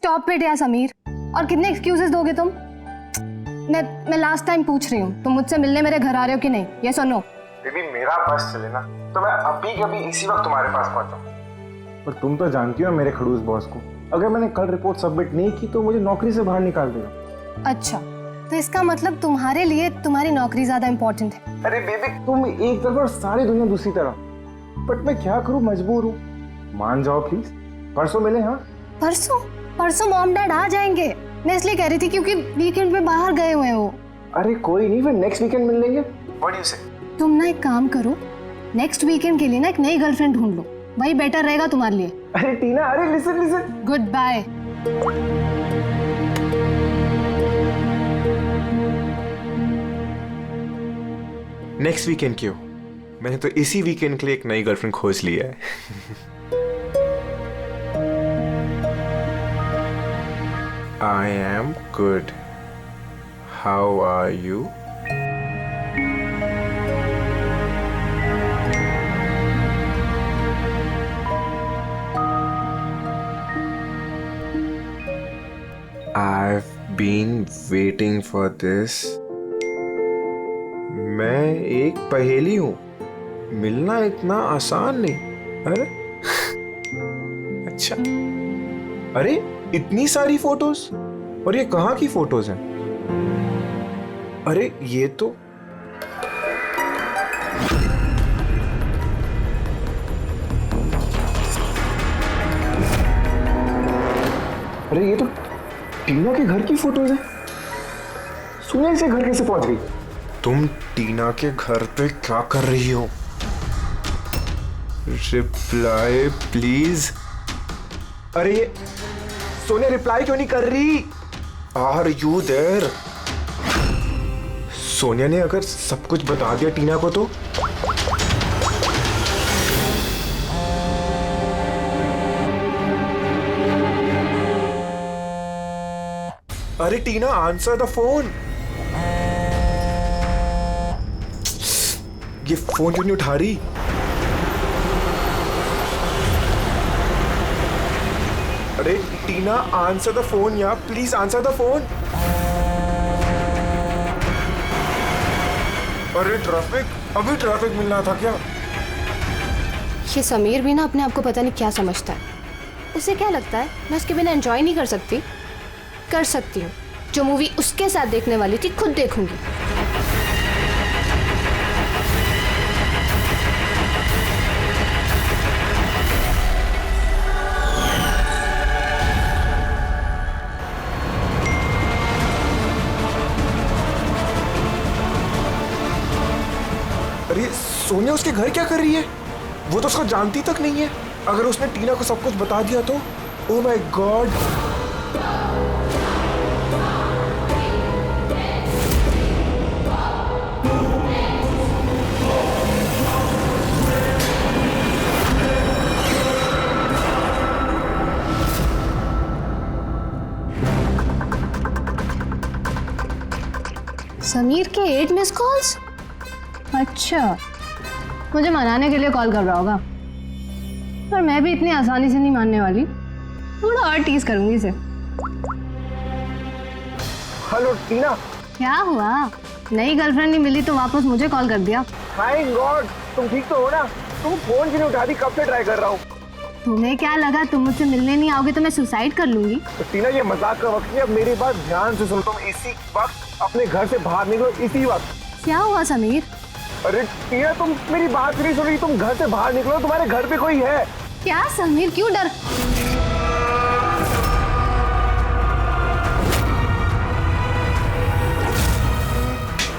Stop it यार समीर। और कितने एक्सक्यूजेस दोगे तुम? मैं लास्ट टाइम पूछ रही हूँ, तुम मुझसे मिलने मेरे घर आ रहे हो कि नहीं? ये सुनो बेबी, मेरा बस चले ना तो मैं अभी के अभी इसी वक्त तुम्हारे पास पहुंचाऊं। पर तुम तो जानती हो मेरे खड़ूस बॉस को, अगर मैंने कल रिपोर्ट सबमिट नहीं की तो मुझे नौकरी से बाहर निकाल देगा। अच्छा, तो इसका मतलब तुम्हारे लिए तुम्हारी नौकरी ज्यादा इंपॉर्टेंट है? अरे बेबी, तुम एक तरफ और सारी दुनिया दूसरी तरफ। बट मैं क्या करूं, मजबूर हूं। मान जाओ प्लीज, परसों मिले। हाँ परसों मॉम डैड आ जाएंगे। मैं इसलिए कह रही थी क्योंकि वीकेंड पे बाहर गए हुए हैं वो। अरे कोई नहीं, फिर नेक्स्ट वीकेंड मिल लेंगे। व्हाट डू यू से? तुम ना एक काम करो, नेक्स्ट वीकेंड के लिए ना एक नई गर्लफ्रेंड ढूंढ लो, वही बेटर रहेगा तुम्हारे लिए। अरे टीना, अरे listen. Good bye. Next weekend क्यों? मैंने तो इसी वीकेंड के लिए एक नई गर्लफ्रेंड खोज लिया है। I am good. How are you? I've been waiting for this. मैं एक पहेली हूँ, मिलना इतना आसान नहीं। अरे अच्छा, अरे इतनी सारी फोटोज, और ये कहाँ की फोटोज हैं? अरे ये तो टीना के घर की फोटोज है। सुनिए, इसे घर कैसे पहुंच गई? तुम टीना के घर पे क्या कर रही हो? Reply please. अरे ये सोनिया रिप्लाई क्यों नहीं कर रही? Are you there? सोनिया ने अगर सब कुछ बता दिया टीना को तो? अरे टीना, आंसर द फोन। ये फोन क्यों नहीं उठा रही? अरे टीना, आंसर द फोन यार, प्लीज आंसर द फोन। अरे ट्रैफिक, अभी ट्रैफिक मिलना था क्या? ये समीर भी ना अपने आप को पता नहीं क्या समझता है। उसे क्या लगता है मैं उसके बिना एंजॉय नहीं कर सकती? कर सकती हूँ। जो मूवी उसके साथ देखने वाली थी खुद देखूंगी। अरे सोनिया उसके घर क्या कर रही है? वो तो उसको जानती तक नहीं है। अगर उसने टीना को सब कुछ बता दिया तो? Oh my God. समीर के 8 मिस कॉल्स। अच्छा, मुझे मनाने के लिए कॉल कर रहा होगा, पर मैं भी इतनी आसानी से नहीं मानने वाली। थोड़ा और टीज करूंगी इसे। हेलो टीना। क्या हुआ? नई गर्लफ्रेंड नहीं मिली तो वापस मुझे कॉल कर दिया। थैंक गॉड, तुम ठीक तो हो ना? तुम फोन क्यों नहीं उठा रही? कब से ट्राई कर रहा हूँ। तुम्हें क्या लगा तुम मुझसे मिलने नहीं आओगे तो मैं सुसाइड कर लूंगी? तो टीना, ये मजाक का वक्त नहीं, अब मेरी बात ध्यान से सुनो। तुम इसी वक्त अपने घर से बाहर निकलो, इसी वक्त। क्या हुआ समीर? अरे टीना, तुम मेरी बात नहीं सुन रही। तुम घर से बाहर निकलो, तुम्हारे घर पे कोई है। क्या समीर, क्यों डर?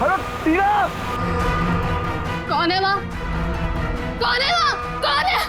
हेलो टीना। कौन है वहाँ? कौन है वहाँ? कौन है?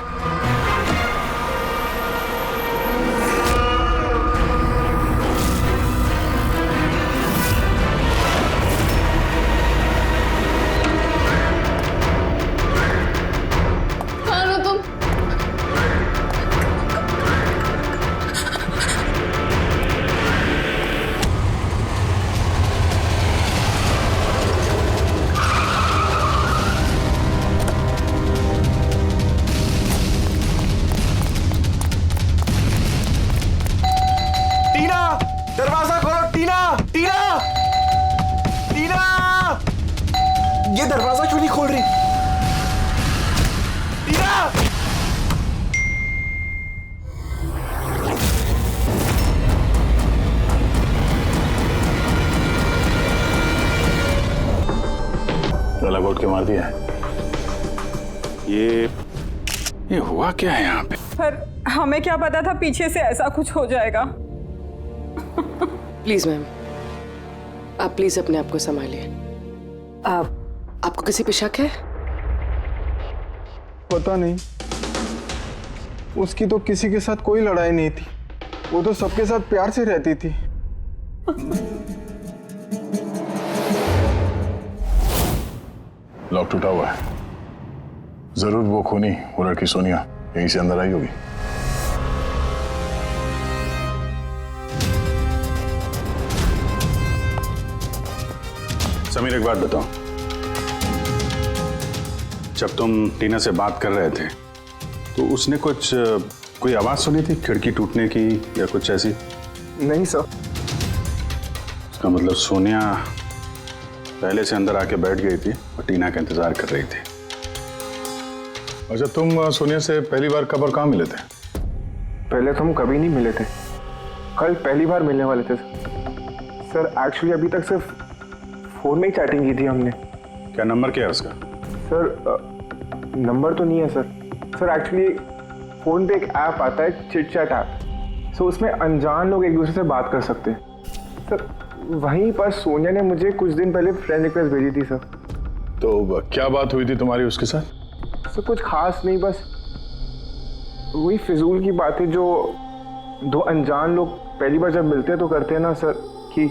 के मार दिया है। ये हुआ क्या है यहाँ पे? पर हमें क्या पता था पीछे से ऐसा कुछ हो जाएगा। प्लीज मैम, आप प्लीज अपने आप को संभालिए। आपको किसी पे शक है? पता नहीं, उसकी तो किसी के साथ कोई लड़ाई नहीं थी, वो तो सबके साथ प्यार से रहती थी। लॉक टूटा हुआ है, जरूर वो खूनी, वो लड़की सोनिया यहीं से अंदर आई होगी। समीर, एक बात बताओ, जब तुम टीना से बात कर रहे थे तो उसने कोई आवाज सुनी थी खिड़की टूटने की या कुछ ऐसी? नहीं सर। इसका मतलब सोनिया पहले से अंदर आके बैठ गई थी और टीना का इंतजार कर रही थी। अच्छा, तुम सोनिया से पहली बार कब और कहाँ मिले थे? पहले तो हम कभी नहीं मिले थे, कल पहली बार मिलने वाले थे सर। एक्चुअली अभी तक सिर्फ फोन में ही चैटिंग की थी हमने। क्या नंबर क्या है उसका? सर नंबर तो नहीं है सर। सर एक्चुअली फोन पे एक ऐप आता है, चिट चैट ऐप। सो उसमें अनजान लोग एक दूसरे से बात कर सकते हैं सर। वहीं पर सोनिया ने मुझे कुछ दिन पहले फ्रेंड रिक्वेस्ट भेजी थी सर। तो क्या बात हुई थी तुम्हारी उसके साथ? सर कुछ खास नहीं, बस वही फिजूल की बातें जो दो अनजान लोग पहली बार जब मिलते हैं तो करते हैं ना सर, कि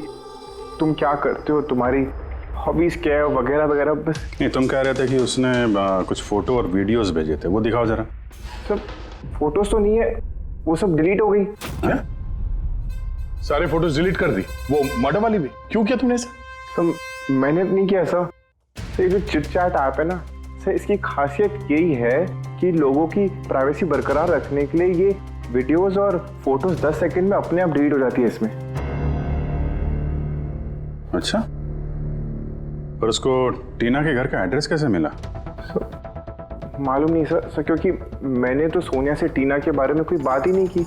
तुम क्या करते हो, तुम्हारी हॉबीज क्या है, वगैरह वगैरह। बस नहीं, तुम कह रहे थे कि उसने कुछ फोटो और वीडियोस भेजे थे, वो दिखाओ जरा। सर फोटोज तो नहीं है, वो सब डिलीट हो गई। क्या? सारे फोटोज डिलीट कर दी? वो मर्डर वाली भी? क्यों किया तुमने ऐसा? सर मैंने नहीं किया सर। ये जो चिट चैट ऐप है ना सर, इसकी खासियत यही है कि लोगों की प्राइवेसी बरकरार रखने के लिए ये वीडियोस और फोटोज 10 सेकंड में अपने आप डिलीट हो जाती है इसमें। अच्छा, पर उसको टीना के घर का एड्रेस कैसे मिला? मालूम नहीं सर, क्योंकि मैंने तो सोनिया से टीना के बारे में कोई बात ही नहीं की।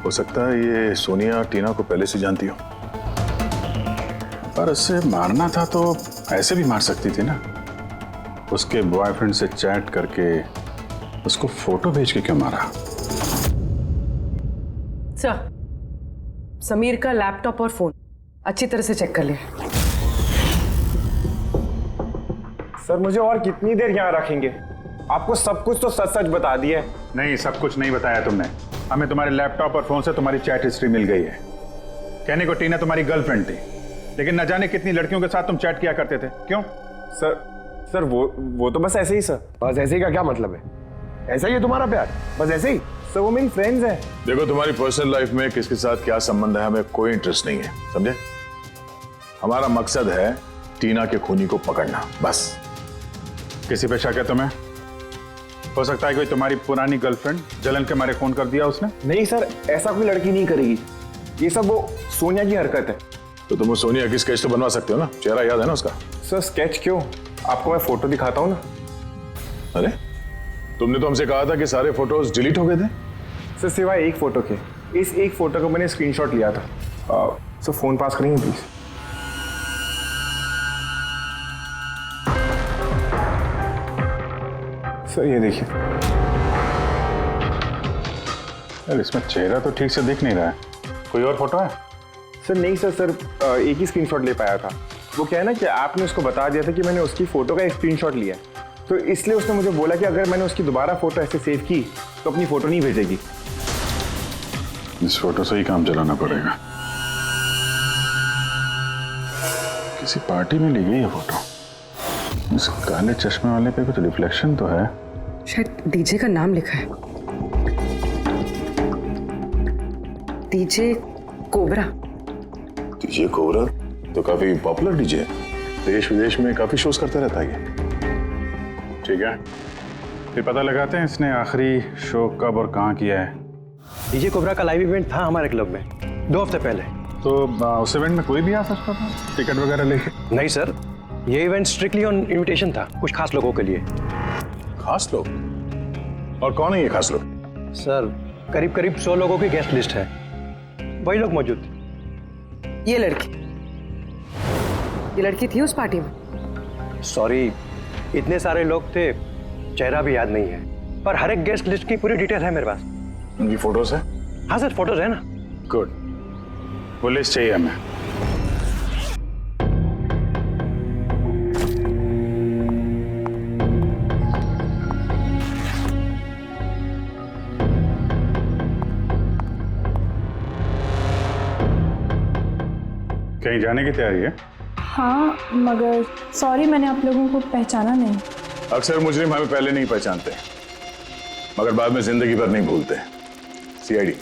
हो सकता है ये सोनिया टीना को पहले से जानती हो, पर उससे मारना था तो ऐसे भी मार सकती थी ना। उसके बॉयफ्रेंड से चैट करके उसको फोटो भेज के क्यों मारा? सर, समीर का लैपटॉप और फोन अच्छी तरह से चेक कर लिया। सर मुझे और कितनी देर यहाँ रखेंगे? आपको सब कुछ तो सच सच बता दिया है। नहीं, सब कुछ नहीं बताया तुमने हमें। तुम्हारे लैपटॉप और फोन से तुम्हारी चैट हिस्ट्री मिल गई है। कहने को टीना तुम्हारी गर्लफ्रेंड थी, लेकिन न जाने कितनी लड़कियों के साथ तुम चैट किया करते थे। क्यों? सर वो तो बस ऐसे ही सर। बस ऐसे ही का क्या मतलब है? ऐसा ही है तुम्हारा प्यार? बस ऐसे ही? सर वो मेरी फ्रेंड्स है। देखो, तुम्हारी पर्सनल लाइफ में किसके साथ क्या संबंध है हमें कोई इंटरेस्ट नहीं है, समझे? हमारा मकसद है टीना के खूनी को पकड़ना, बस। किसी पे शक है तुम्हें? हो सकता है कोई तुम्हारी पुरानी गर्लफ्रेंड जलन के मारे फोन कर दिया उसने। नहीं सर, ऐसा कोई लड़की नहीं करेगी। ये सब वो सोनिया की हरकत है। तो तुम सोनिया की स्केच तो बनवा सकते हो ना? चेहरा याद है ना उसका? सर स्केच क्यों, आपको मैं फोटो दिखाता हूँ ना। अरे, तुमने तो हमसे कहा था कि सारे फोटोज डिलीट हो गए थे। सर सिवाय एक फोटो के। इस एक फोटो का मैंने स्क्रीनशॉट लिया था। सर फोन पास करेंगे प्लीज? सर ये देखिए। यार, इसमें चेहरा तो ठीक से दिख नहीं रहा है। कोई और फोटो है? सर नहीं सर, एक ही स्क्रीनशॉट ले पाया था। वो क्या है ना कि आपने उसको बता दिया था कि मैंने उसकी फोटो का एक स्क्रीनशॉट लिया, तो इसलिए उसने मुझे बोला कि अगर मैंने उसकी दोबारा फोटो ऐसे सेव की तो अपनी फोटो नहीं भेजेगी। इस फोटो से ही काम चलाना पड़ेगा। किसी पार्टी में ली गई है फोटो। इस काले चश्मे वाले पे कुछ रिफ्लेक्शन तो है। शायद डीजे का नाम लिखा है, डीजे कोबरा। डीजे कोबरा तो काफी पॉपुलर डीजे है, देश विदेश में काफी शोज करता रहता है ये। ठीक है, फिर पता लगाते हैं इसने आखिरी शो कब और कहाँ किया है। डीजे कोबरा का लाइव इवेंट था हमारे क्लब में 2 हफ्ते पहले। तो उस इवेंट में कोई भी आ सकता था टिकट वगैरह लेके? नहीं सर, ये इवेंट स्ट्रिक्टली ऑन इनविटेशन था, कुछ खास लोगों के लिए। खास लोग? और कौन है ये खास लोग? सर करीब करीब 100 लोगों की गेस्ट लिस्ट है, वही लोग मौजूद थे। ये लड़की थी उस पार्टी में? सॉरी, इतने सारे लोग थे, चेहरा भी याद नहीं है, पर हर एक गेस्ट लिस्ट की पूरी डिटेल है मेरे पास। उनकी फोटोज है? हाँ सर, फोटोज है ना। गुड, वो लिस्ट चाहिए हमें। कहीं जाने की तैयारी है? हाँ, मगर सॉरी मैंने आप लोगों को पहचाना नहीं। अक्सर मुजरिम हमें पहले नहीं पहचानते, मगर बाद में जिंदगी भर नहीं भूलते। सीआईडी।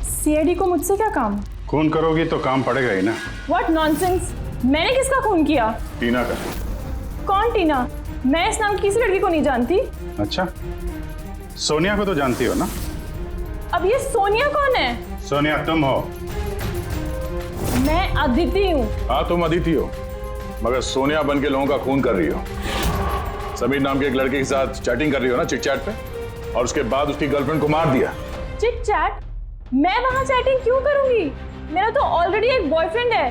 सीआईडी को मुझसे क्या काम? खून करोगी तो काम पड़ेगा ही ना। What nonsense! मैंने किसका खून किया? टीना का। कौन टीना? मैं इस नाम की किसी लड़की को नहीं जानती। अच्छा, सोनिया को तो जानती हो ना? अब ये सोनिया कौन है? सोनिया तुम हो। मैं अदिति हूँ। हाँ, तुम अदिति हो, मगर सोनिया बन के लोगों का खून कर रही हो। समीर नाम के एक लड़के के साथ चैटिंग कर रही हो ना चिट चैट पे, और उसके बाद उसकी गर्लफ्रेंड को मार दिया। Chit chat? मैं वहाँ चैटिंग क्यों करूंगी? मेरा तो ऑलरेडी एक बॉयफ्रेंड है।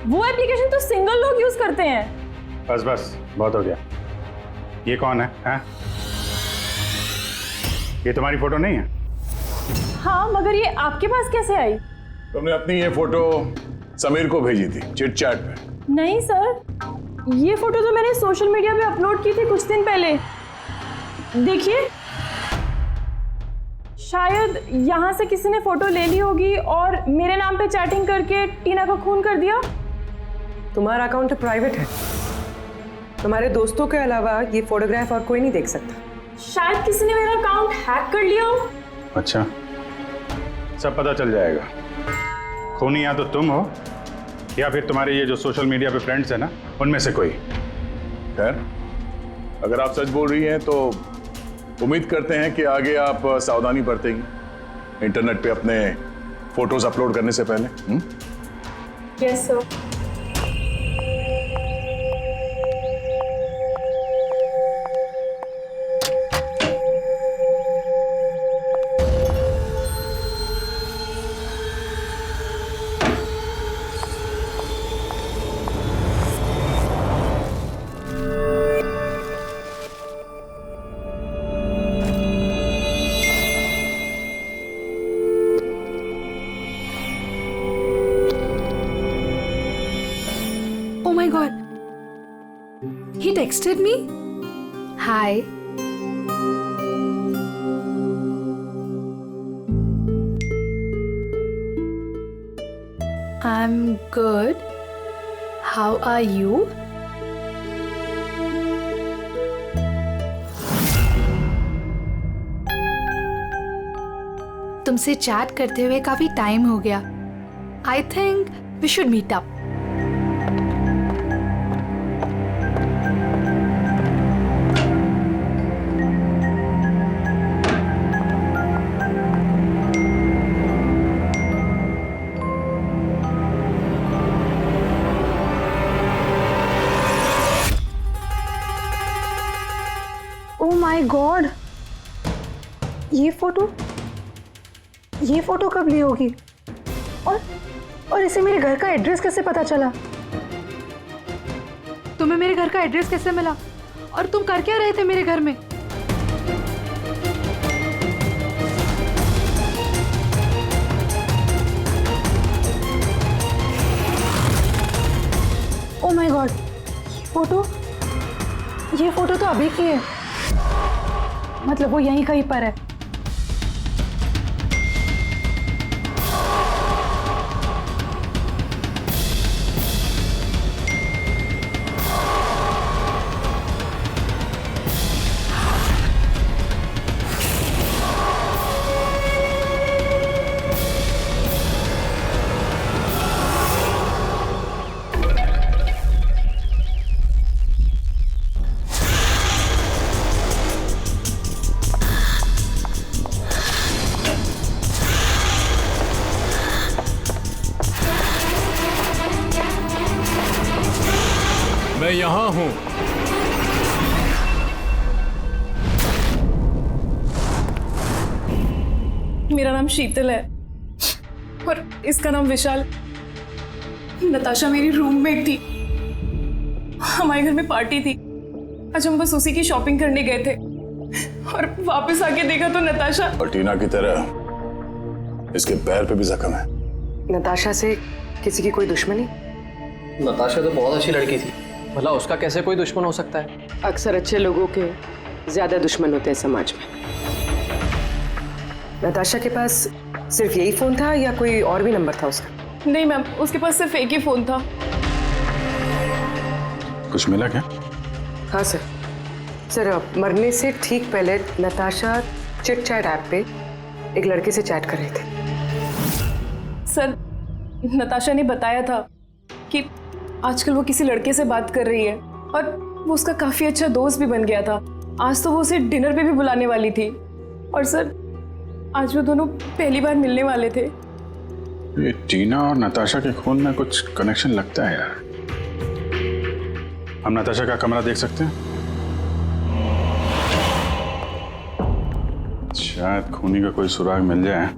वो एप्लीकेशन तो सिंगल लोग यूज करते हैं। बस बस, बहुत हो गया। ये कौन है, हैं? ये तुम्हारी फोटो नहीं है? हाँ, मगर ये आपके पास कैसे आई? तुमने अपनी ये फोटो समीर को भेजी थी चिट चैट पे। नहीं सर, ये फोटो तो मैंने सोशल मीडिया पे अपलोड की थी कुछ दिन पहले। देखिए, शायद यहाँ से किसी ने फोटो ले ली होगी और मेरे नाम पे चैटिंग करके टीना का खून कर दिया। तुम्हारा अकाउंट प्राइवेट है, तुम्हारे दोस्तों के अलावा ये फोटोग्राफ और कोई नहीं देख सकता। शायद किसी ने मेरा अकाउंट हैक कर लिया हो। अच्छा, सब पता चल जाएगा। खूनी या तो तुम हो या फिर तुम्हारे ये जो सोशल मीडिया पे फ्रेंड्स है ना, उनमें से कोई। खैर, अगर आप सच बोल रही हैं तो उम्मीद करते हैं कि आगे आप सावधानी बरतेंगी इंटरनेट पे अपने फोटोज अपलोड करने से पहले। Yes sir. Oh my god. He texted me? Hi. I'm good. How are you? तुमसे चैट करते हुए काफी टाइम हो गया। I think we should meet up. Oh my God, ये फोटो कब ली होगी? और इसे मेरे घर का एड्रेस कैसे पता चला? तुम्हें मेरे घर का एड्रेस कैसे मिला? और तुम कर क्या रहे थे मेरे घर में? ओह माय गॉड, ये फोटो तो अभी की है। मतलब वो यहीं कहीं पर है। मैं यहां हूं। मेरा नाम शीतल है और इसका नाम विशाल। नताशा मेरी रूममेट थी। हमारे घर में पार्टी थी। आज हम बस उसी की शॉपिंग करने गए थे और वापस आके देखा तो नताशा। और टीना की तरह इसके पैर पे भी जख्म है। नताशा से किसी की कोई दुश्मनी? नताशा तो बहुत अच्छी लड़की थी, भला उसका कैसे कोई दुश्मन हो सकता है? अक्सर अच्छे लोगों के ज्यादा दुश्मन होते हैं समाज में। नताशा के पास सिर्फ यही फोन था या कोई और भी नंबर था उसका? नहीं मैम, उसके पास सिर्फ एक ही फोन था। कुछ मिला क्या? हाँ सर। सर मरने से ठीक पहले नताशा चिट चैट ऐप पे एक लड़के से चैट कर रही थी। सर नताशा ने बताया था कि आजकल वो किसी लड़के से बात कर रही है और वो उसका काफी अच्छा दोस्त भी बन गया था। आज तो वो उसे डिनर पे भी बुलाने वाली थी और सर आज वो दोनों पहली बार मिलने वाले थे। ये टीना और नताशा के खून में कुछ कनेक्शन लगता है यार। हम नताशा का कमरा देख सकते हैं? शायद खूनी का कोई सुराग मिल जाए।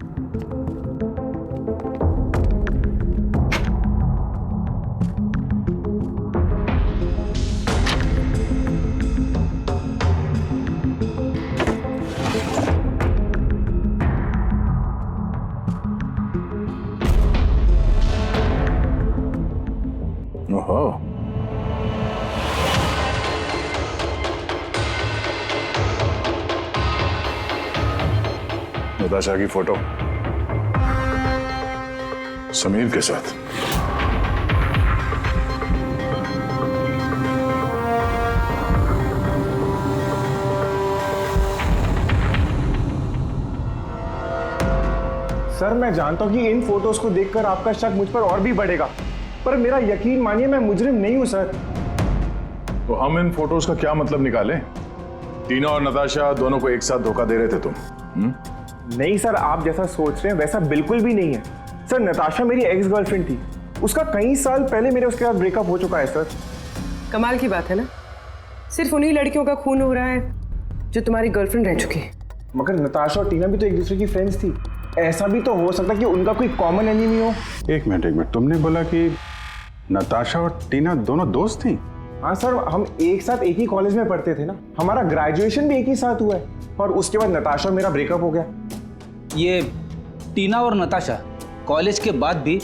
ओहो, नताशा की फोटो समीर के साथ। सर मैं जानता हूँ कि इन फोटोज को देखकर आपका शक मुझ पर और भी बढ़ेगा, पर मेरा यकीन मानिए मैं मुजरिम नहीं हूं सर। तो हम इन फोटोज का क्या मतलब निकालें? टीना और नताशा दोनों को एक साथ धोखा दे रहे थे तुम? नहीं सर, आप जैसा सोच रहे हैं वैसा बिल्कुल भी नहीं है सर। नताशा मेरी एक्स गर्लफ्रेंड थी, उसका कई साल पहले मेरे उसके साथ ब्रेकअप हो चुका है सर। कमाल की बात है ना, सिर्फ उन्हीं लड़कियों का खून हो रहा है जो तुम्हारी गर्लफ्रेंड रह चुकी है। मगर नताशा और टीना भी तो एक दूसरे की फ्रेंड्स थी, ऐसा भी तो हो सकता कि उनका कोई कॉमन एनिमी हो। एक मिनट, तुमने बोला कि नताशा और टीना दोनों दोस्त थी? हाँ सर, हम एक साथ एक ही कॉलेज में पढ़ते थे ना, हमारा ग्रेजुएशन भी एक ही साथ हुआ है और उसके बाद नताशा और मेरा ब्रेकअप हो गया। ये टीना और नताशा कॉलेज के बाद भी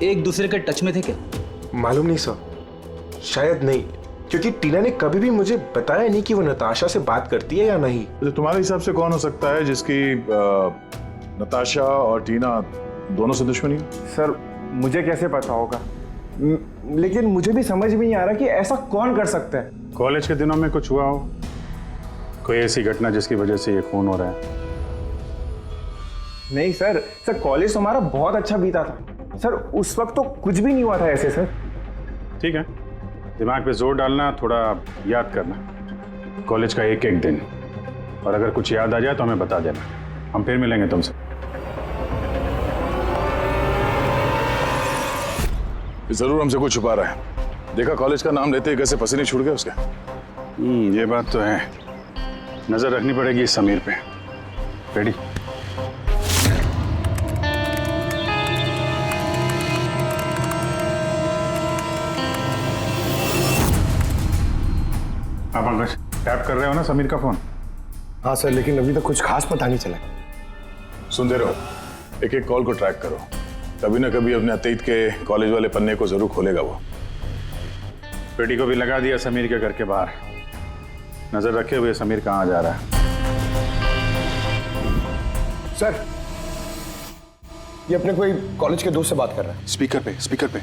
एक दूसरे के टच में थे क्या? मालूम नहीं सर, शायद नहीं, क्योंकि टीना ने कभी भी मुझे बताया नहीं कि वो नताशा से बात करती है या नहीं। तो तुम्हारे हिसाब से कौन हो सकता है जिसकी नताशा और टीना दोनों से दुश्मनी हो? सर मुझे कैसे पता होगा, लेकिन मुझे भी समझ में नहीं आ रहा कि ऐसा कौन कर सकता है। कॉलेज के दिनों में कुछ हुआ हो, कोई ऐसी घटना जिसकी वजह से ये खून हो रहा है? नहीं सर, कॉलेज हमारा बहुत अच्छा बीता था सर, उस वक्त तो कुछ भी नहीं हुआ था ऐसे सर। ठीक है, दिमाग पे जोर डालना, थोड़ा याद करना कॉलेज का एक एक दिन, और अगर कुछ याद आ जाए तो हमें बता देना, हम फिर मिलेंगे तुमसे। जरूर हमसे कुछ छुपा रहा है। देखा कॉलेज का नाम लेते ही कैसे पसीने छूट गए उसके। ये बात तो है, नजर रखनी पड़ेगी इस समीर पे। रेडी? आप अंकज टैप कर रहे हो ना समीर का फोन? हाँ सर, लेकिन अभी तक कुछ खास पता नहीं चला। सुनते रहो, एक एक कॉल को ट्रैक करो, कभी ना कभी अपने अतीत के कॉलेज वाले पन्ने को जरूर खोलेगा वो। पेटी को भी लगा दिया समीर के घर के बाहर, नजर रखे हुए समीर कहाँ जा रहा है। सर ये अपने कोई कॉलेज के दोस्त से बात कर रहा है। स्पीकर पे।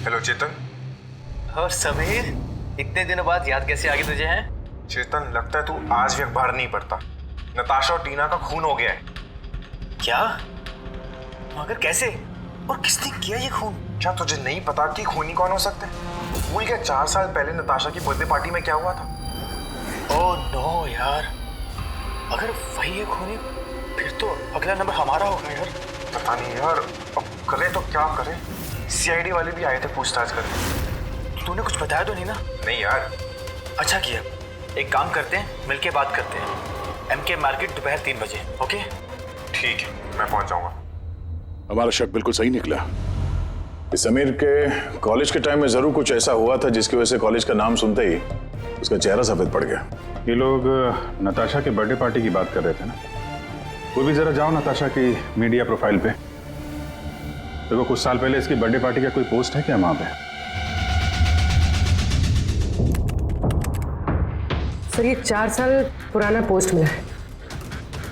हेलो चेतन। और समीर, इतने दिनों बाद याद कैसे आ गई तुझे? हैं चेतन, लगता है तू आज भी अखबार नहीं पढ़ता। नताशा और टीना का खून हो गया है। क्या? मगर कैसे और किसने किया ये खून? क्या तुझे नहीं पता कि खूनी कौन हो सकते हैं? भूल गया 4 साल पहले नताशा की बर्थडे पार्टी में क्या हुआ था? ओह नो यार, अगर वही है खूनी फिर तो अगला नंबर हमारा होगा यार। पता नहीं यार, अब करें तो क्या करें? सीआईडी वाले भी आए थे पूछताछ करने। तूने कुछ बताया तो नहीं ना? नहीं यार। अच्छा किया, एक काम करते हैं, मिलके बात करते हैं। एमके मार्केट दोपहर 3 बजे। ओके ठीक है, मैं पहुंच जाऊंगा। हमारा शक बिल्कुल सही निकला। समीर के कॉलेज के टाइम में जरूर कुछ ऐसा हुआ था जिसकी वजह से कॉलेज का नाम सुनते ही उसका चेहरा सफेद पड़ गया। ये लोग नताशा के बर्थडे पार्टी की बात कर रहे थे ना। वो भी जरा जाओ नताशा की मीडिया प्रोफाइल पे। देखो कुछ साल पहले इसकी बर्थडे पार्टी का कोई पोस्ट है क्या वहां पे? सर ये 4 साल पुराना पोस्ट मिला है,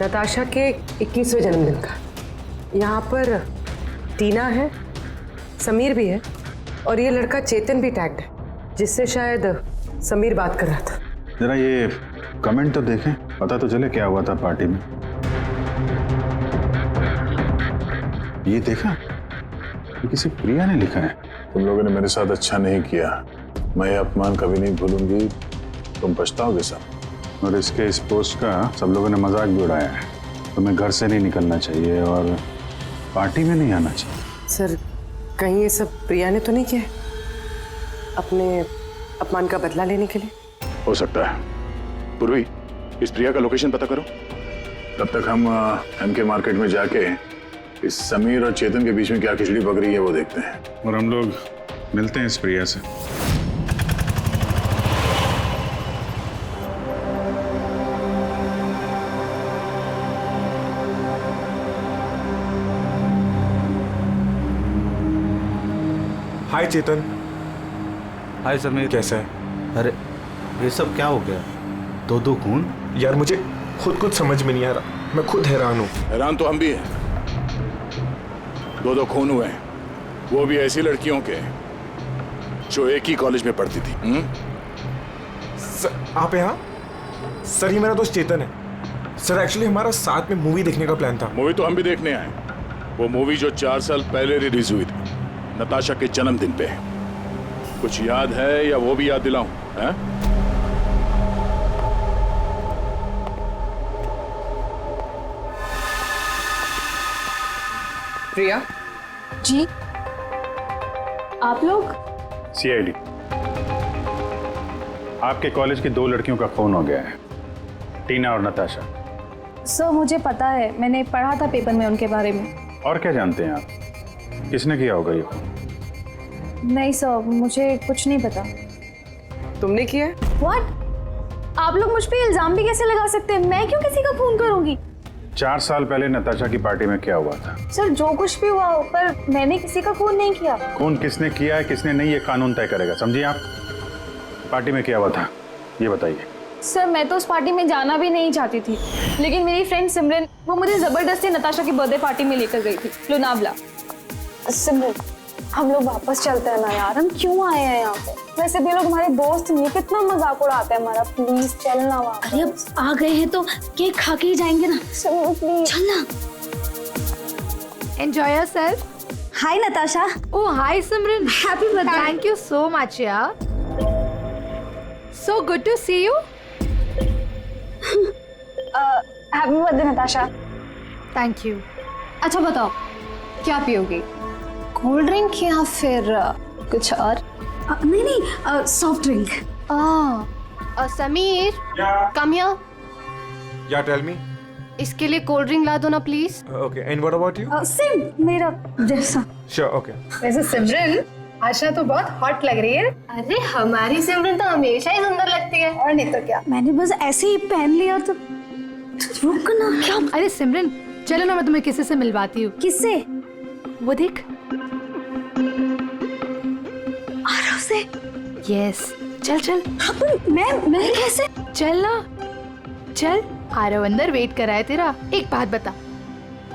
नताशा के 21वें जन्मदिन का। यहाँ पर टीना है, समीर भी है और ये लड़का चेतन भी टैग्ड है, जिससे शायद समीर बात कर रहा था। जरा ये कमेंट तो देखें, पता तो चले क्या हुआ था पार्टी में। ये देखा, ये किसी प्रिया ने लिखा है। तुम लोगों ने मेरे साथ अच्छा नहीं किया, मैं ये अपमान कभी नहीं भूलूंगी, तुम पछताओगे सब। और इसके इस पोस्ट का सब लोगों ने मजाक भी उड़ाया है। तुम्हें घर से नहीं निकलना चाहिए और पार्टी में नहीं आना चाहिए। सर कहीं ये सब प्रिया ने तो नहीं किया अपने अपमान का बदला लेने के लिए? हो सकता है। पूर्वी, इस प्रिया का लोकेशन पता करो। तब तक हम एमके मार्केट में जाके इस समीर और चेतन के बीच में क्या खिचड़ी पक रही है वो देखते हैं। और हम लोग मिलते हैं इस प्रिया से। हाय चेतन। हाय समीर, कैसा है? अरे ये सब क्या हो गया? दो खून? यार मुझे खुद कुछ समझ में नहीं आ रहा, मैं खुद हैरान हूँ। हैरान तो हम भी हैं। दो खून हुए हैं, वो भी ऐसी लड़कियों के जो एक ही कॉलेज में पढ़ती थी। सर आप यहाँ? सर ये मेरा दोस्त चेतन है। सर एक्चुअली हमारा साथ में मूवी देखने का प्लान था। मूवी तो हम भी देखने आए। वो मूवी जो 4 साल पहले रिलीज हुई थी, नताशा के जन्मदिन पे। कुछ याद है या वो भी याद दिलाऊं? प्रिया जी, आप लोग? सीआईडी, आपके कॉलेज की 2 लड़कियों का खून हो गया है, टीना और नताशा। सर मुझे पता है, मैंने पढ़ा था पेपर में उनके बारे में। और क्या जानते हैं आप? किसने किया होगा ये? नहीं सर, मुझे कुछ नहीं पता। तुमने किया है? व्हाट? आप लोग मुझ पे इल्जाम भी कैसे लगा सकते हैं? मैं क्यों किसी का खून करूंगी? 4 साल पहले नताशा की पार्टी में क्या हुआ था? सर जो कुछ भी हुआ हो, पर मैंने किसी का खून नहीं किया। खून किसने किया है किसने नहीं, ये कानून तय करेगा, समझिए आप। पार्टी में क्या हुआ था ये बताइए। सर मैं तो उस पार्टी में जाना भी नहीं चाहती थी, लेकिन मेरी फ्रेंड सिमरन वो मुझे जबरदस्ती नताशा की बर्थडे पार्टी में लेकर गई थी, लोनावला। सिमरन, हम लोग वापस चलते हैं ना यार, हम क्यों आए हैं यहाँ पे? वैसे भी लोग हमारे दोस्त नहीं, कितना मजाक उड़ाते हैं हमारा। प्लीज चलना वहाँ। अरे अब आ गए हैं तो केक खा के ही जाएंगे ना। प्लीज चलना। Enjoy yourself. Hi Natasha. Oh, hi Simran. Happy birthday. Thank you so much, yeah. So good to see you. Happy birthday Natasha. Thank you. अच्छा बताओ, क्या पियोगी? कोल्ड ड्रिंक या फिर कुछ और? नहीं नहीं, soft drink. Sameer, come here. या टेल मी। इसके लिए कोल्ड ड्रिंक ला दो ना please. Okay, and what about you? Same मेरा जैसा। Sure, okay. वैसे सिमरन, आशा तो बहुत हॉट लग रही है। अरे हमारी सिमरन तो हमेशा ही सुंदर लगती है। और नहीं तो क्या। मैंने बस ऐसे ही पहन लिया तो रुक ना। क्या? अरे सिमरन, चलो ना मैं तुम्हें किसी से मिलवाती हूँ। किससे? वो देख। आरव से? यस, चल चल। मैं कैसे? चल ना, चल। आरव अंदर वेट कर रहा है तेरा। एक बात बता,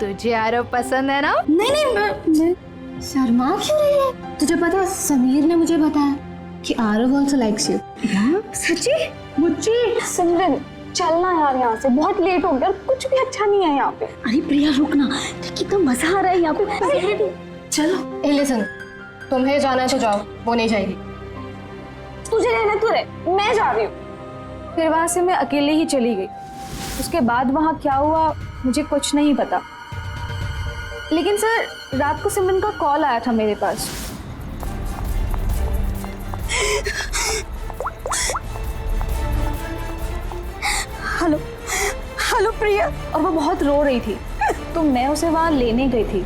तुझे आरव पसंद है ना? नहीं नहीं, मैं शर्मा क्यों रही है? तुझे पता, समीर ने मुझे बताया कि आरव आल्सो लाइक्स यू। सच्ची? मुझे सिमरन चलना यार यहाँ से, बहुत लेट हो गया, कुछ भी अच्छा नहीं है यहाँ पे। अरे प्रिया रुक ना, कितना मजा आ रहा है यहाँ पे। चलो। ए लिसन, तुम्हें जाना है तो जाओ, वो नहीं जाएगी। तुझे रहना तो रहे, मैं जा रही हूँ। फिर वहां से मैं अकेले ही चली गई। उसके बाद वहां क्या हुआ मुझे कुछ नहीं पता, लेकिन सर रात को सिमरन का कॉल आया था मेरे पास। हेलो हेलो प्रिया, और वो बहुत रो रही थी, तो मैं उसे वहां लेने गई थी।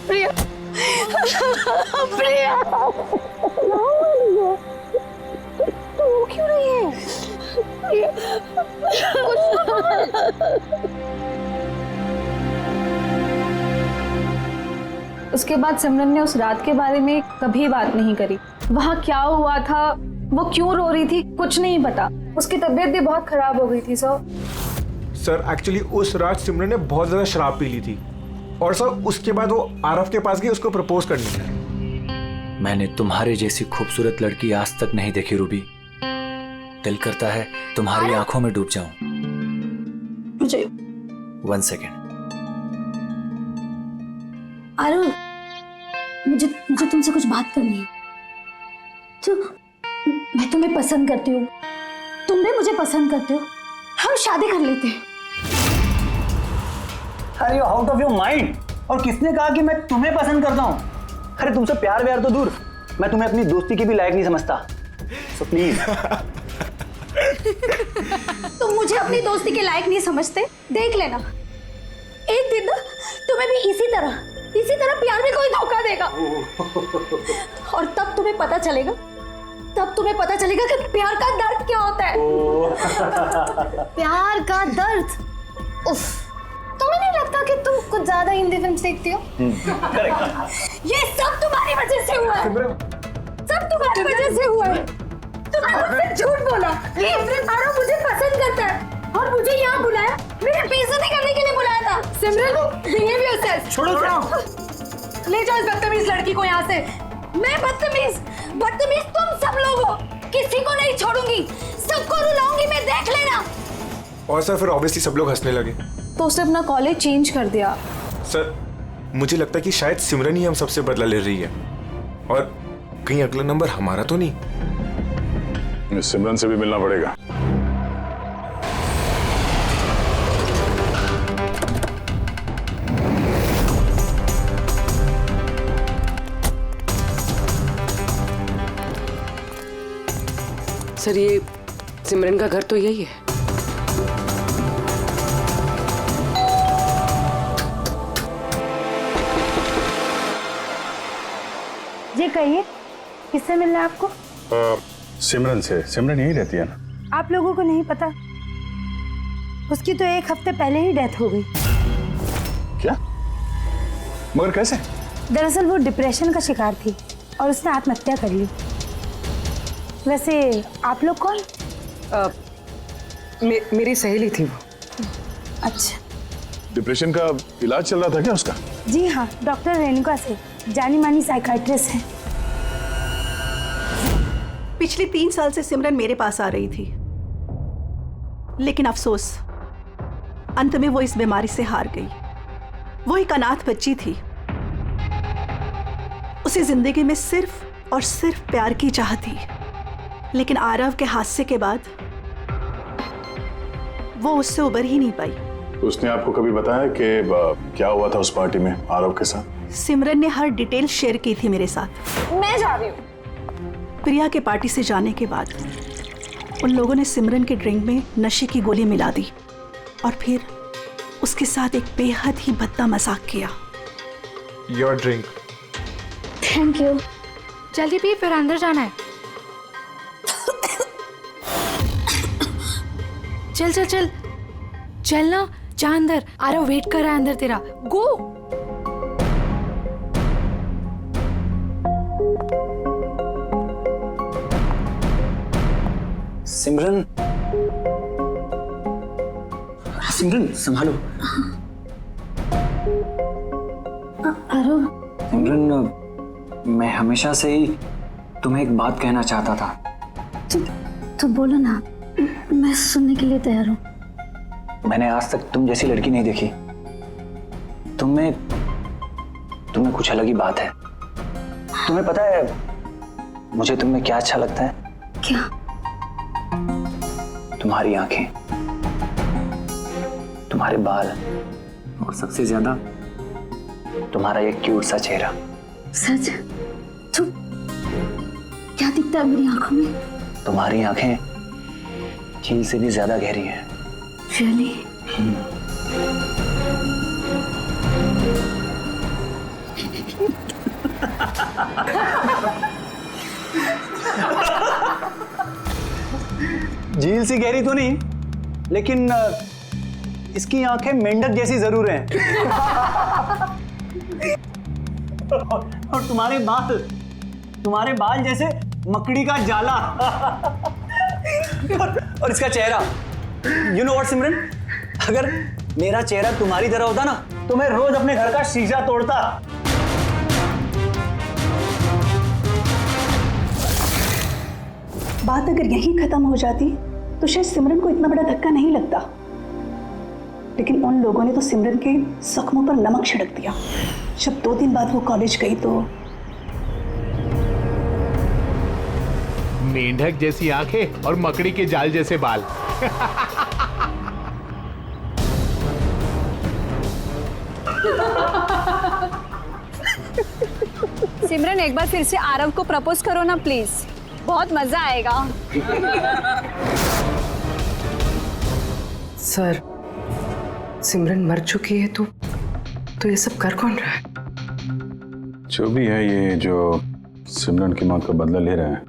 प्रिया प्रिया तू क्यों रही है? उसके बाद सिमरन ने उस रात के बारे में कभी बात नहीं करी। वहाँ क्या हुआ था, वो क्यों रो रही थी, कुछ नहीं पता। उसकी तबीयत भी बहुत खराब हो गई थी सर एक्चुअली उस रात सिमरन ने बहुत ज्यादा शराब पी ली थी और सर उसके बाद वो आरव के पास गई उसको प्रपोज करने। मैंने तुम्हारे जैसी खूबसूरत लड़की आज तक नहीं देखी रूबी। दिल करता है तुम्हारी आंखों में डूब जाऊं। मुझे 1 सेकेंड। आरव, मुझे तुमसे कुछ बात करनी है। तो मैं तुम्हें पसंद करती हूँ, तुम भी मुझे पसंद करते हो, हम शादी कर लेते हैं। अरे you out of your mind. और किसने कहा कि मैं तुम्हें पसंद करता हूँ? अरे तुमसे प्यार व्यार तो दूर, मैं तुम्हें अपनी दोस्ती की भी लायक नहीं समझता। So please. तुम मुझे अपनी दोस्ती के लायक नहीं समझते, देख लेना एक दिन ना तुम्हें भी इसी तरह प्यार में कोई धोखा देगा और तब तुम्हें पता चलेगा कि प्यार का दर्द क्या होता है। प्यार का दर्द। उफ, तुम्हें नहीं लगता कि तुम कुछ ज्यादा हिंदी फिल्म देखती हो? ये सब तुम्हारी वजह से हुआ है, सब तुम्हारी वजह से हुआ है। तुमने मुझसे झूठ बोला। आरव मुझे पसंद करता है और मुझे यहाँ बुलाया, मेरे बेइज्जती करने के लिए बुलाया था। सिमरन, बिहेव योरसेल्फ। छोड़ो। ले जाओ इस बदतमीज लड़की को यहाँ से। मैं बदतमीज तुम सब लोग हो। किसी को नहीं छोड़ूंगी, सबको रुलाऊंगी मैं, देख लेना। और सर फिर ऑब्वियसली सब लोग हंसने लगे। तो उसने अपना कॉलेज चेंज कर दिया। सर मुझे लगता है कि शायद सिमरन ही हम सबसे बदला ले रही है और कहीं अगला नंबर हमारा तो नहीं। सिमरन से भी मिलना पड़ेगा। सर ये सिमरन का घर तो यही है। ये कहिए, किससे मिलना है आपको? सिमरन से। सिमरन यही रहती है ना? आप लोगों को नहीं पता, उसकी तो 1 हफ्ते पहले ही डेथ हो गई। क्या? मगर कैसे? दरअसल वो डिप्रेशन का शिकार थी और उसने आत्महत्या कर ली। वैसे आप लोग कौन? मेरी सहेली थी वो। अच्छा। डिप्रेशन का इलाज चल रहा था क्या उसका? जी हाँ, डॉक्टर रेणुका से, जानी मानी साइकाइट्रिस्ट है। पिछले 3 साल से सिमरन मेरे पास आ रही थी, लेकिन अफसोस अंत में वो इस बीमारी से हार गई। वो एक अनाथ बच्ची थी, उसे जिंदगी में सिर्फ और सिर्फ प्यार की चाह थी, लेकिन आरव के हादसे के बाद वो उससे उबर ही नहीं पाई। उसने आपको कभी बताया कि क्या हुआ था उस पार्टी में आरव के साथ? सिमरन ने हर डिटेल शेयर की थी मेरे साथ। मैं जा रही हूँ। प्रिया के पार्टी से जाने के बाद उन लोगों ने सिमरन के ड्रिंक में नशे की गोली मिला दी और फिर उसके साथ एक बेहद ही भद्दा मजाक किया। Your drink. Thank you. जल्दी पी, फिर अंदर जाना है। चल चल चल चल ना, जा अंदर। आरव वेट कर रहा है अंदर तेरा। गो। सिमरन, सिमरन संभालो। आरव। सिमरन, मैं हमेशा से ही तुम्हें एक बात कहना चाहता था। तो बोलो ना, मैं सुनने के लिए तैयार हूँ। मैंने आज तक तुम जैसी लड़की नहीं देखी। तुम्हें कुछ अलग ही बात है। तुम्हें पता है मुझे तुम में क्या अच्छा लगता है? क्या? तुम्हारी आंखें, तुम्हारे बाल और सबसे ज्यादा तुम्हारा ये क्यूट सा चेहरा। सच? तो क्या दिखता है मेरी आंखों में? तुम्हारी आंखें झील से भी ज्यादा गहरी हैं। Really? झील सी गहरी तो नहीं, लेकिन इसकी आंखें मेंढक जैसी जरूर हैं। और तुम्हारे बाल जैसे मकड़ी का जाला। और इसका चेहरा, यू नो व्हाट सिमरन, अगर मेरा चेहरा तुम्हारी तरह होता ना तो मैं रोज अपने घर का शीशा तोड़ता। बात अगर यहीं खत्म हो जाती तो शायद सिमरन को इतना बड़ा धक्का नहीं लगता, लेकिन उन लोगों ने तो सिमरन के जख्मों पर नमक छिड़क दिया। जब 2 दिन बाद वो कॉलेज गई तो मेंढक जैसी आंखें और मकड़ी के जाल जैसे बाल। सिमरन एक बार फिर से आरव को प्रपोज करो ना प्लीज, बहुत मजा आएगा। सर, सिमरन मर चुकी है तो ये सब कर कौन रहा है? जो भी है ये जो सिमरन की मौत का बदला ले रहा है,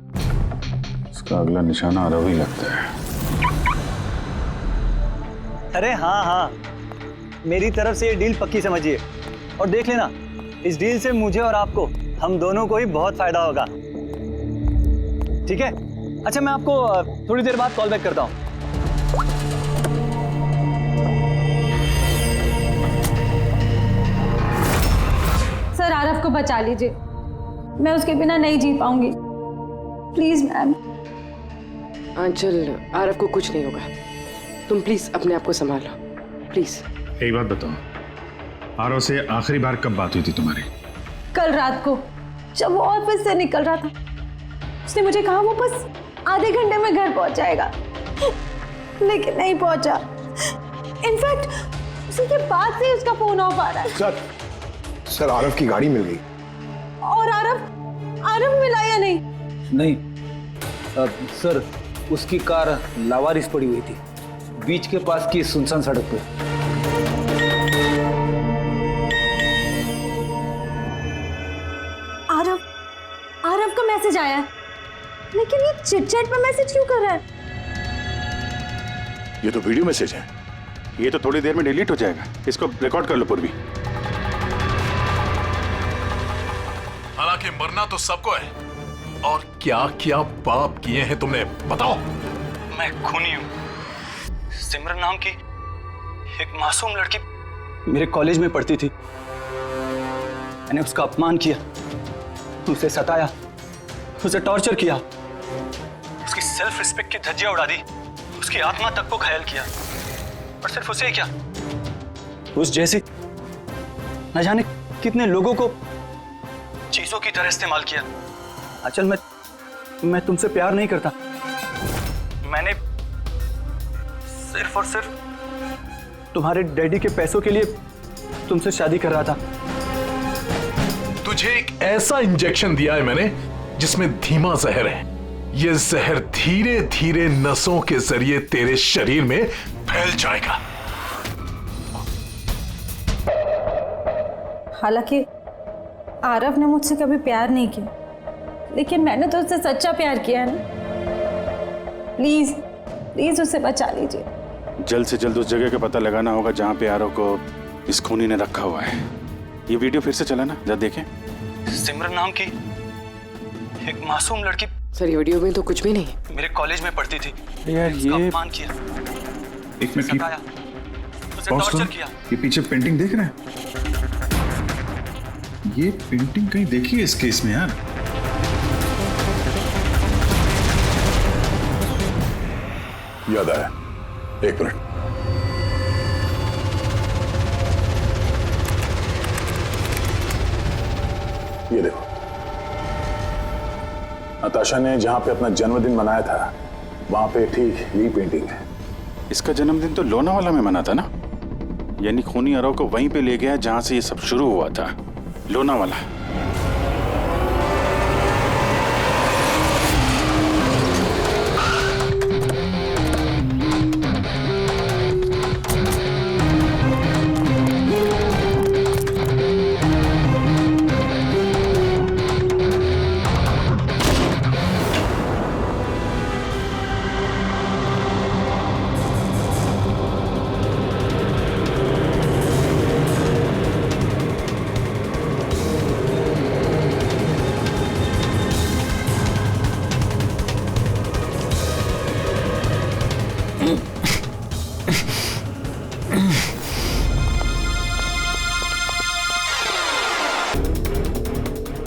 उसका अगला निशाना आरव ही लगता है। अरे हाँ, मेरी तरफ से ये डील पक्की समझिए, और देख लेना इस डील से मुझे और आपको, हम दोनों को ही बहुत फायदा होगा। ठीक है? अच्छा, मैं आपको थोड़ी देर बाद कॉल बैक करता हूँ। सर, आरव को बचा लीजिए, मैं उसके बिना नहीं जी पाऊंगी, प्लीज मैम। आंचल, आरव को कुछ नहीं होगा, तुम प्लीज अपने आप को संभालो, प्लीज। एक बात बताओ, आरव से आखिरी बार कब बात हुई थी तुम्हारी? कल रात को, जब वो ऑफिस से निकल रहा था। उसने मुझे कहा वो बस आधे घंटे में घर पहुंच जाएगा, लेकिन नहीं पहुंचा। इनफैक्ट उसी के बाद से उसका फोन ऑफ आ रहा है। सर आरव की गाड़ी मिल गई। और आरव मिला या नहीं? नहीं सर, उसकी कार लावारिस पड़ी हुई थी बीच के पास की सुनसान सड़क पे। आरव का मैसेज आया है, लेकिन ये चिट-चैट पे मैसेज क्यों कर रहा है? ये तो वीडियो मैसेज है, ये तो थोड़ी देर में डिलीट हो जाएगा। इसको रिकॉर्ड कर लो पूर्वी। हालांकि मरना तो सबको है, और क्या क्या पाप किए हैं तुमने, बताओ। मैं खूनी हूँ। सिमरन नाम की एक मासूम लड़की मेरे कॉलेज में पढ़ती थी। मैंने उसका अपमान किया, उसे सताया, उसे टॉर्चर किया, उसकी सेल्फ रिस्पेक्ट की धज्जियां उड़ा दी, उसकी आत्मा तक को घायल किया। और सिर्फ उसे क्या, उस जैसे न जाने कितने लोगों को चीजों की तरह इस्तेमाल किया। अचल, मैं तुमसे प्यार नहीं करता। मैंने सिर्फ और सिर्फ तुम्हारे डैडी के पैसों के लिए तुमसे शादी कर रहा था। तुझे एक ऐसा इंजेक्शन दिया है मैंने जिसमें धीमा जहर है। ये जहर धीरे धीरे नसों के जरिए तेरे शरीर में फैल जाएगा। हालांकि आरव ने मुझसे कभी प्यार नहीं किया, लेकिन मैंने तो उससे सच्चा प्यार किया है ना। प्लीज उसे बचा लीजिए। जल्द से जल्द उस जगह का पता लगाना होगा जहां पे आरव को इस खूनी ने रखा हुआ है। ये वीडियो फिर से चला ना, जरा देखें। सिमरन नाम की एक मासूम लड़की। सर, ये वीडियो में तो कुछ भी नहीं। मेरे कॉलेज में पढ़ती थी। यार ये अपमान किया, एक मिनट सताया, उसे टॉर्चर किया। ये पीछे पेंटिंग देख रहे हैं? ये पेंटिंग कहीं देखी है इस केस में यार। याद आया, एक मिनट। ये देखो, नताशा ने जहां पे अपना जन्मदिन मनाया था वहां पे ठीक यही पेंटिंग है। इसका जन्मदिन तो लोनावाला में मना था ना, यानी खूनी आरव को वहीं पे ले गया जहां से ये सब शुरू हुआ था, लोनावाला।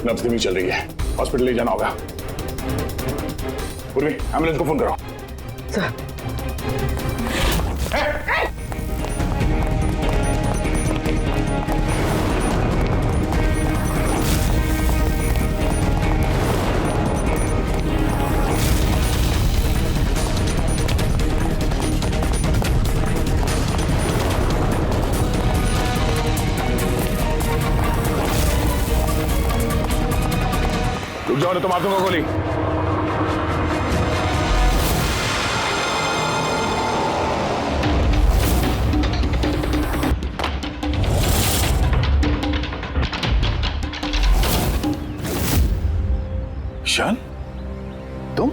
नब्ज धीमी चल रही है, हॉस्पिटल ले जाना होगा। पूर्वी, एम्बुलेंस को फोन करो। सर। रुक जाओ, तो मार दूंगा गोली। ईशान, तुम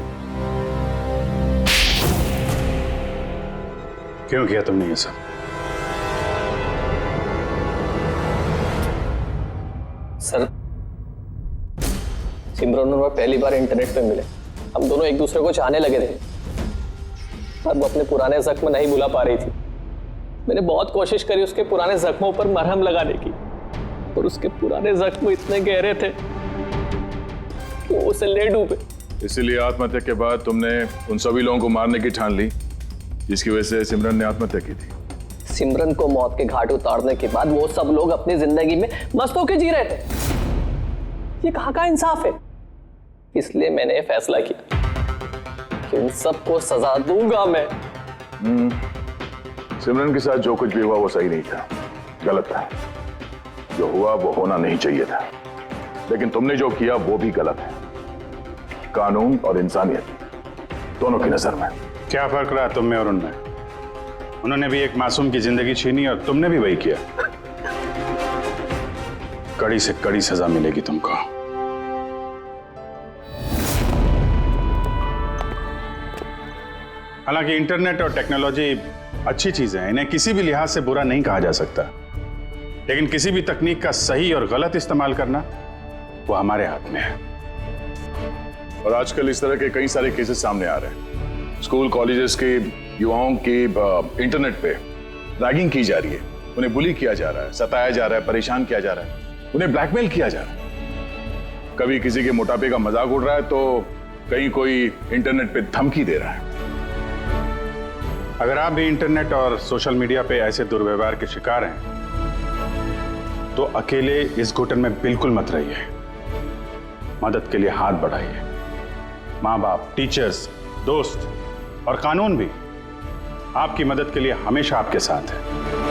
क्यों किया तुमने ये सब? सर, सिमरन और मैं पहली बार इंटरनेट पे मिले। हम दोनों एक दूसरे को चाहने लगे थे, पर वो अपने पुराने जख्म नहीं भुला पा रही थी। मैंने बहुत कोशिश करी उसके पुराने जख्मों पर मरहम लगाने की, और उसके पुराने जख्म इतने गहरे थे कि वो उसे ले डूबे। इसीलिए आत्महत्या के बाद तुमने उन सभी लोगों को मारने की ठान ली जिसकी वजह से सिमरन ने आत्महत्या की थी। सिमरन को मौत के घाट उतारने के बाद वो सब लोग अपनी जिंदगी में मस्त होकर जी रहे थे। ये कहाँ का इंसाफ है? इसलिए मैंने ये फैसला किया कि उन सबको सजा दूंगा मैं। सिमरन के साथ जो कुछ भी हुआ वो सही नहीं था, गलत था। जो हुआ वो होना नहीं चाहिए था, लेकिन तुमने जो किया वो भी गलत है। कानून और इंसानियत दोनों की नजर में। क्या फर्क रहा तुम में और उनमें? उन्होंने भी एक मासूम की जिंदगी छीनी और तुमने भी वही किया। कड़ी से कड़ी सजा मिलेगी तुमको। हालांकि इंटरनेट और टेक्नोलॉजी अच्छी चीजें हैं, इन्हें किसी भी लिहाज से बुरा नहीं कहा जा सकता, लेकिन किसी भी तकनीक का सही और गलत इस्तेमाल करना वो हमारे हाथ में है। और आजकल इस तरह के कई सारे केसेस सामने आ रहे हैं। स्कूल कॉलेजेस के युवाओं की इंटरनेट पे रैगिंग की जा रही है, उन्हें बुली किया जा रहा है, सताया जा रहा है, परेशान किया जा रहा है, उन्हें ब्लैकमेल किया जा रहा है। कभी किसी के मोटापे का मजाक उड़ रहा है तो कहीं कोई इंटरनेट पे धमकी दे रहा है। अगर आप भी इंटरनेट और सोशल मीडिया पे ऐसे दुर्व्यवहार के शिकार हैं तो अकेले इस घुटन में बिल्कुल मत रहिए। मदद के लिए हाथ बढ़ाइए। माँ बाप, टीचर्स, दोस्त और कानून भी आपकी मदद के लिए हमेशा आपके साथ है।